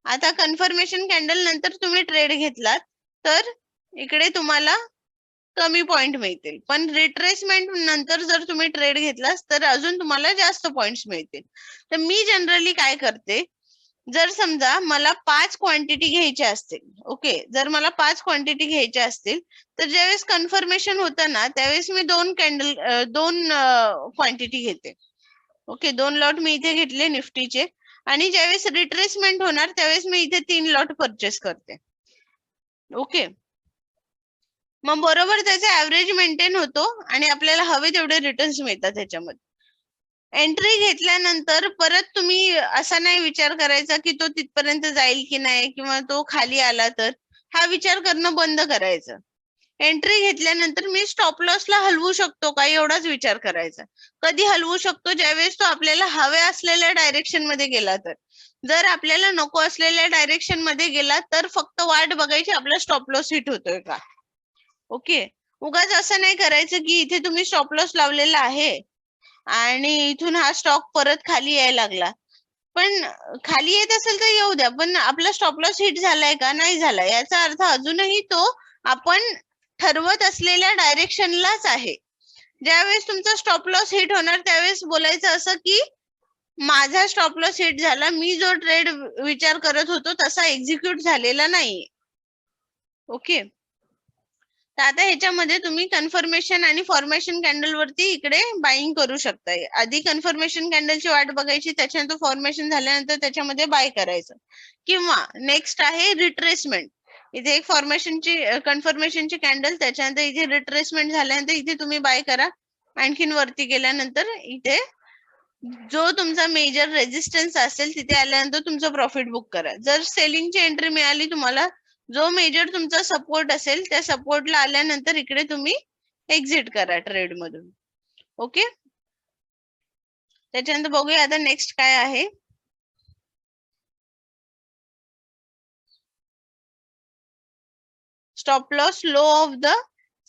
आता कन्फर्मेशन कॅन्डल नंतर तुम्ही ट्रेड घेतलात तर इकडे तुम्हाला कमी पॉइंट मिळतील, पण रिट्रेसमेंट नंतर जर तुम्ही ट्रेड घेतलास तर अजून तुम्हाला जास्त पॉइंट्स मिळतील. तर मी जनरली काय करते, जर समजा मला 5 क्वांटिटी घ्यायच्या असतील, ओके, जर मला 5 क्वांटिटी घ्यायच्या असतील तर ज्यावेळेस कन्फर्मेशन होतं ना त्यावेळेस मी 2 क्वांटिटी घेते. ओके, 2 लॉट मी इथे घेतले निफ्टीचे आणि ज्यावेळेस रिट्रेसमेंट होणार त्यावेळेस मी इथे 3 लॉट परचेस करते. ओके, मग बरोबर त्याचा ऍव्हरेज मेंटेन होतो आणि आपल्याला हवे तेवढे रिटर्न्स मिळतात त्याच्यामध्ये. एंट्री घेतल्यानंतर परत तुम्ही असा नाही विचार करायचा की तो तिथपर्यंत जाईल की नाही किंवा तो खाली आला तर, हा विचार करणं बंद करायचं. एंट्री घेतल्यानंतर मी स्टॉप लॉसला हलवू शकतो का एवढाच विचार करायचा. कधी हलवू शकतो, ज्यावेळेस तो आपल्याला हव्या असलेल्या डायरेक्शन मध्ये गेला तर. जर आपल्याला नको असलेल्या डायरेक्शन मध्ये गेला तर फक्त वाट बघायची आपला स्टॉप लॉस हिट होतोय का. ओके, उगाच असं नाही करायचं की इथे तुम्ही स्टॉप लॉस लावलेला आहे आणि इथून हा स्टॉक परत खाली यायला लागला, पण खाली येत असेल तर येऊ द्या, पण आपला स्टॉप लॉस हिट झालाय का, नाही झालाय, याचा अर्थ अजूनही तो आपण ठरवत असलेल्या डायरेक्शनलाच आहे. ज्यावेळेस तुमचा स्टॉप लॉस हिट होणार त्यावेळेस बोलायचं असं की माझा स्टॉप लॉस हिट झाला, मी जो ट्रेड विचार करत होतो तसा एक्झिक्यूट झालेला नाही. ओके, तर आता ह्याच्यामध्ये तुम्ही कन्फर्मेशन आणि फॉर्मेशन कॅन्डल वरती इकडे बाईंग करू शकताय. आधी कन्फर्मेशन कॅन्डलची वाट बघायची, त्याच्यानंतर फॉर्मेशन झाल्यानंतर त्याच्यामध्ये बाय करायचं. किंवा नेक्स्ट आहे रिट्रेसमेंट. इथे एक फॉर्मेशनची कन्फर्मेशनची कॅन्डल, त्याच्यानंतर इथे रिट्रेसमेंट झाल्यानंतर इथे तुम्ही बाय करा. आणखीन वरती गेल्यानंतर इथे जो तुमचा मेजर रेजिस्टन्स असेल तिथे आल्यानंतर तुमचं प्रॉफिट बुक करा. जर सेलिंगची एंट्री मिळाली तुम्हाला, जो मेजर तुमचा सपोर्ट असेल त्या सपोर्टला आल्यानंतर इकडे तुम्ही एक्झिट करा ट्रेड मधून. ओके, त्याच्यानंतर बघूया आता नेक्स्ट काय आहे. Stop loss low of the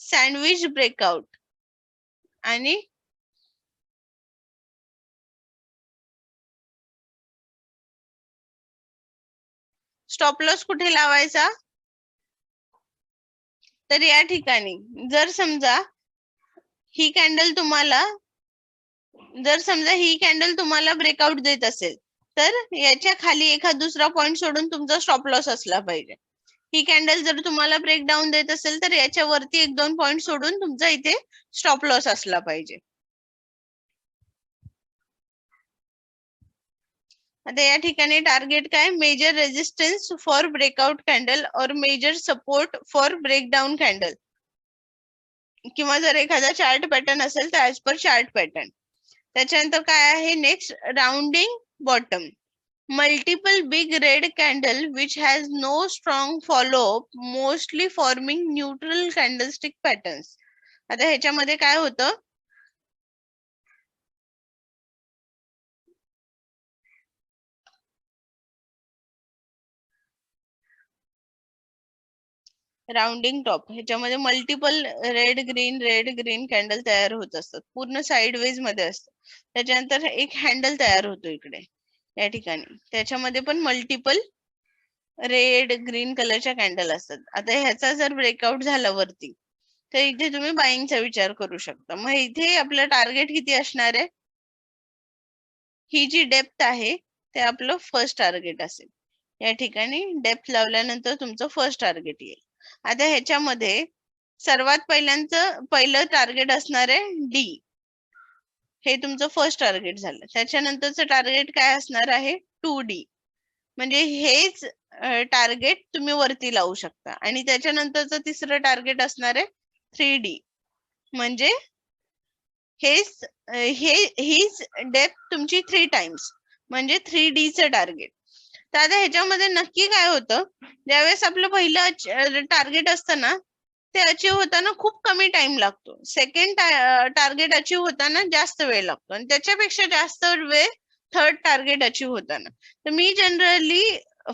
sandwich breakout. आणि स्टॉप लॉस कुठे लावायचा, तर या ठिकाणी जर समजा ही कॅन्डल तुम्हाला ब्रेकआउट देत असेल तर याच्या खाली एखाद दुसरा पॉइंट सोडून तुमचा स्टॉप लॉस असला पाहिजे. ही कॅन्डल जर तुम्हाला ब्रेकडाऊन देत असेल तर याच्यावरती एक दोन पॉइंट सोडून तुमचा इथे स्टॉप लॉस असला पाहिजे. आता या ठिकाणी टार्गेट काय, major resistance for breakout candle और major support for breakdown candle. किंवा जर एखादा चार्ट पॅटर्न असेल तर ऍज पर चार्ट पॅटर्न. त्याच्यानंतर काय आहे next, rounding bottom. Multiple big red candle which has no strong follow-up, mostly forming neutral candlestick patterns. आता ह्याच्यामध्ये काय होतं, राउंडिंग टॉप, ह्याच्यामध्ये मल्टिपल रेड ग्रीन कॅन्डल तयार होत असतात, पूर्ण साइडवेज मध्ये असतात. त्याच्यानंतर एक हँडल तयार होतो इकडे या ठिकाणी, त्याच्यामध्ये पण मल्टिपल रेड ग्रीन कलरच्या कॅन्डल असतात. आता ह्याचा जर ब्रेकआउट झाला वरती तर इथे तुम्ही बाईंगचा विचार करू शकता. मग इथे आपलं टार्गेट किती असणार आहे, ही जी डेप्थ आहे ते आपलं फर्स्ट टार्गेट असेल. या ठिकाणी डेप्थ लावल्यानंतर तुमचं फर्स्ट टार्गेट येईल. आता ह्याच्यामध्ये सर्वात पहिलं टार्गेट असणार आहे डी. हे तुमचं फर्स्ट टार्गेट झालं. त्याच्यानंतरचं टार्गेट काय असणार आहे, 2D. म्हणजे हेच टार्गेट तुम्ही वरती लावू शकता. आणि त्याच्यानंतरचं तिसरं टार्गेट असणार आहे 3D. म्हणजे हीच डेप्थ तुमची 3 टाइम्स, म्हणजे 3D चं टार्गेट. तर आता ह्याच्यामध्ये नक्की काय होतं, ज्यावेळेस आपलं पहिलं टार्गेट असतं ना ते अचीव होताना खूप कमी टाइम लागतो. सेकंड टार्गेट अचीव होताना जास्त वेळ लागतो आणि त्याच्यापेक्षा जास्त वेळ थर्ड टार्गेट अचीव होताना. तर मी जनरली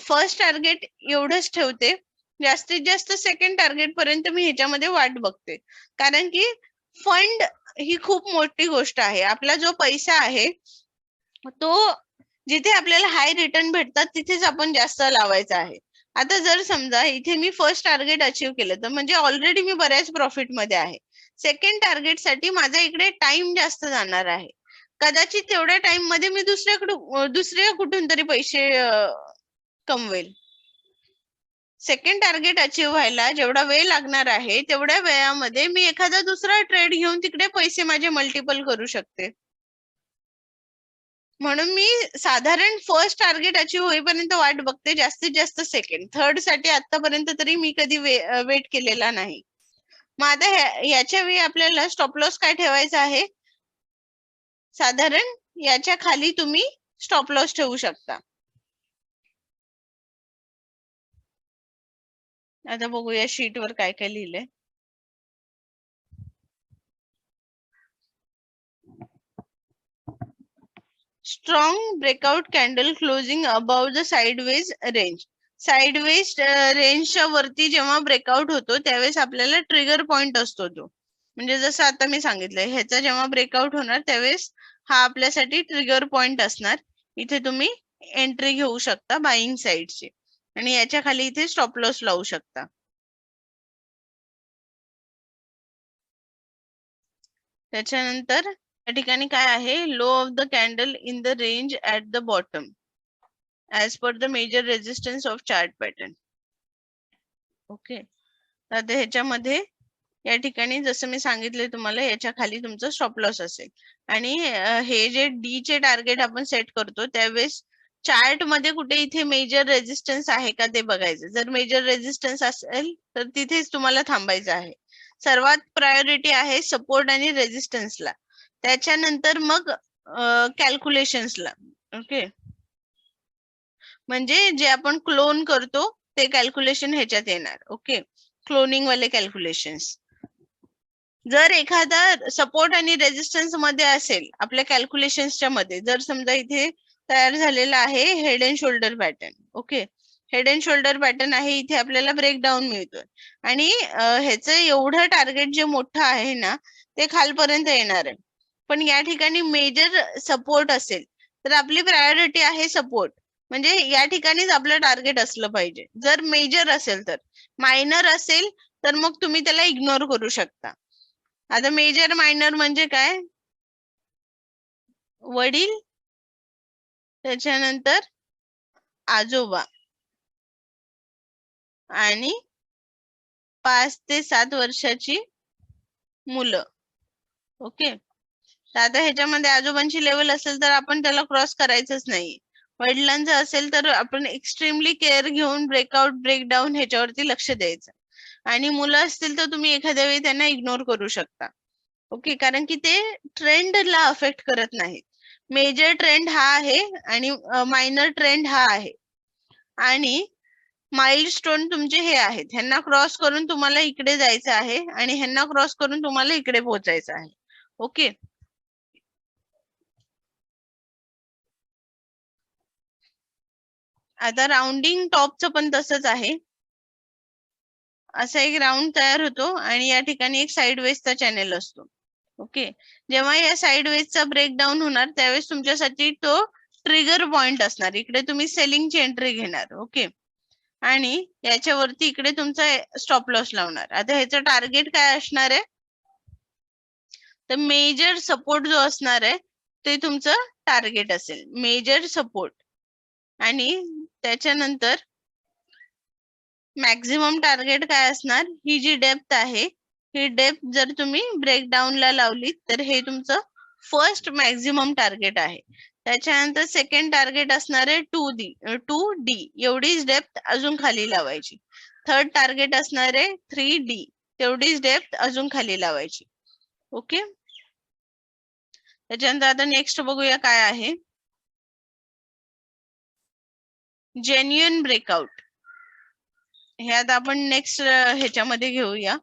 फर्स्ट टार्गेट एवढंच ठेवते, जास्तीत जास्त सेकंड टार्गेट पर्यंत मी ह्याच्यामध्ये वाट बघते. कारण की फंड ही खूप मोठी गोष्ट आहे. आपला जो पैसा आहे तो जिथे आपल्याला हाय रिटर्न भेटतात तिथेच आपण जास्त लावायचा आहे. आता जर समजा इथे मी फर्स्ट टार्गेट अचीव केलं तर म्हणजे ऑलरेडी मी बऱ्याच प्रॉफिट मध्ये आहे. सेकंड टार्गेट साठी माझा इकडे टाइम जास्त जाणार आहे. कदाचित तेवढ्या टाइम मध्ये मी दुसऱ्या कुठून तरी पैसे कमवेल. सेकंड टार्गेट अचीव व्हायला जेवढा वेळ लागणार आहे तेवढ्या वेळामध्ये मी एखादा दुसरा ट्रेड घेऊन तिकडे पैसे माझे मल्टिपल करू शकते. म्हणून मी साधारण फर्स्ट टार्गेट अचीव होईपर्यंत वाट बघते, जास्तीत जास्त सेकंड. थर्ड साठी आतापर्यंत तरी मी कधी वेट केलेला नाही. मग आता याच्या वेळी आपल्याला स्टॉप लॉस काय ठेवायचा आहे, साधारण याच्या खाली तुम्ही स्टॉप लॉस ठेवू शकता. आता बघूया शीटवर काय काय लिहिलंय. Strong breakout candle closing about the sideways range. Sideways रेंजच्या वरती जेव्हा ब्रेकआउट होतो त्यावेळेस आपल्याला ट्रिगर पॉइंट असतो तो. म्हणजे जसं आता मी सांगितलंय, ह्याचा जेव्हा ब्रेकआउट होणार त्यावेळेस हा आपल्यासाठी ट्रिगर पॉइंट असणार. इथे तुम्ही एंट्री घेऊ शकता बाईंग साइडची आणि याच्या खाली इथे स्टॉप लॉस लावू शकता. त्याच्यानंतर या ठिकाणी काय आहे, low of the candle in the range at the bottom as per the major resistance of chart pattern. Okay, तर ह्याच्यामध्ये या ठिकाणी जसं मी सांगितले तुम्हाला, याच्या खाली तुमचं स्टॉप लॉस असेल. आणि हे जे डी चे टार्गेट आपण सेट करतो त्यावेळेस चार्ट मध्ये कुठे इथे मेजर रेजिस्टन्स आहे का ते बघायचं. जर मेजर रेजिस्टन्स असेल तर तिथेच तुम्हाला थांबायचं आहे. सर्वात प्रायोरिटी आहे सपोर्ट आणि रेजिस्टन्सला, त्याच्यानंतर मग कॅल्क्युलेशन्सला. ओके, म्हणजे जे आपण क्लोन करतो ते कॅल्क्युलेशन ह्याच्यात येणार. ओके, क्लोनिंग वाले कॅल्क्युलेशन्स. जर एखादा सपोर्ट आणि रेजिस्टन्स मध्ये असेल आपल्या कॅल्क्युलेशन्सच्या मध्ये, जर समजा इथे तयार झालेला आहे head and shoulder pattern. Okay, head and shoulder pattern आहे, इथे आपल्याला ब्रेकडाऊन मिळतोय आणि ह्याचं एवढं टार्गेट जे मोठं आहे ना ते खालपर्यंत येणार आहे. पण या ठिकाणी मेजर सपोर्ट असेल तर आपली प्रायोरिटी आहे सपोर्ट, म्हणजे या ठिकाणीच आपलं टार्गेट असलं पाहिजे. जर मेजर असेल तर, मायनर असेल तर मग तुम्ही त्याला इग्नोर करू शकता. आता मेजर मायनर म्हणजे काय, वडील, त्याच्यानंतर आजोबा आणि 5 ते 7 वर्षाची मुलं. ओके, तर आता ह्याच्यामध्ये आजोबांची लेवल असेल तर आपण त्याला क्रॉस करायचंच नाही. वडिलांचं असेल तर आपण एक्स्ट्रीमली केअर घेऊन ब्रेकआउट ब्रेकडाऊन ह्याच्यावरती लक्ष द्यायचं. आणि मुलं असतील तर तुम्ही एखाद्या वेळी त्यांना इग्नोर करू शकता. ओके, कारण की ते ट्रेंडला अफेक्ट करत नाहीत. मेजर ट्रेंड हा आहे आणि मायनर ट्रेंड हा आहे. आणि माइलस्टोन तुमचे हे आहेत, ह्यांना क्रॉस करून तुम्हाला इकडे जायचं आहे आणि ह्यांना क्रॉस करून तुम्हाला इकडे पोहोचायचं आहे. ओके, आता राऊंडिंग टॉपचं पण तसंच आहे. असा एक राऊंड तयार होतो आणि या ठिकाणी एक साइडवेजचा चॅनेल असतो. ओके, जेव्हा या साइडवेजचा ब्रेकडाऊन होणार त्यावेळेस तुमच्यासाठी तो ट्रिगर पॉइंट असणार. इकडे तुम्ही सेलिंगची एंट्री घेणार. ओके, आणि याच्यावरती इकडे तुमचा स्टॉप लॉस लावणार. आता ह्याचं टार्गेट काय असणार आहे, तर मेजर सपोर्ट जो असणार आहे ते तुमचं टार्गेट असेल, मेजर सपोर्ट. आणि त्याच्यानंतर मॅक्झिमम टार्गेट काय असणार, ही जी डेप्थ आहे ही डेप्थ जर तुम्ही ब्रेकडाऊनला लावली तर हे तुमचं फर्स्ट मॅक्झिमम टार्गेट आहे. त्याच्यानंतर सेकंड टार्गेट असणार आहे 2D, एवढीच डेप्थ अजून खाली लावायची. थर्ड टार्गेट असणार आहे 3D, तेवढीच डेप्थ अजून खाली लावायची. ओके, त्याच्यानंतर आता नेक्स्ट बघूया काय आहे, जेन्युइन ब्रेकआउट. हे आता आपण नेक्स्ट ह्याच्यामध्ये घेऊया.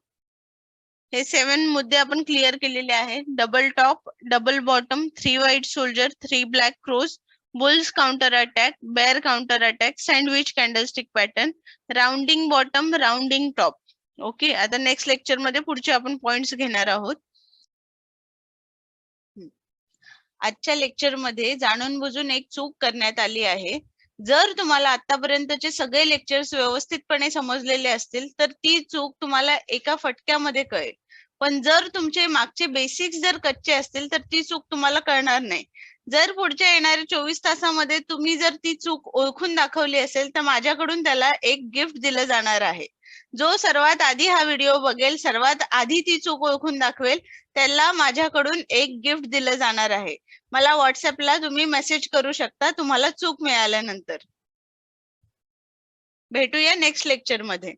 हे 7 मुद्दे आपण क्लिअर केलेले आहेत. Double top, double bottom, 3 white soldier, 3 black crows, bulls counter attack, bear counter attack, sandwich candlestick pattern, rounding bottom, rounding top. Okay, आता नेक्स्ट लेक्चर मध्ये पुढचे आपण पॉइंट्स घेणार आहोत. आजच्या लेक्चर मध्ये जाणून बुजून एक चूक करण्यात आली आहे. जर तुम्हाला आतापर्यंतचे सगळे लेक्चर्स व्यवस्थितपणे समजलेले असतील तर ती चूक तुम्हाला एका फटक्यामध्ये कळेल. पण जर तुमचे मागचे बेसिक्स जर कच्चे असतील तर ती चूक तुम्हाला कळणार नाही. जर पुढच्या येणाऱ्या 24 तासामध्ये तुम्ही जर ती चूक ओळखून दाखवली असेल तर माझ्याकडून त्याला एक गिफ्ट दिलं जाणार आहे. जो सर्वात आधी हा व्हिडिओ बघेल, सर्वात आधी ती चूक ओळखून दाखवेल, त्याला माझ्याकडून एक गिफ्ट दिलं जाणार आहे. मला व्हॉट्सअपला तुम्ही मेसेज करू शकता तुम्हाला चूक मिळाल्यानंतर. भेटूया नेक्स्ट लेक्चर मध्ये.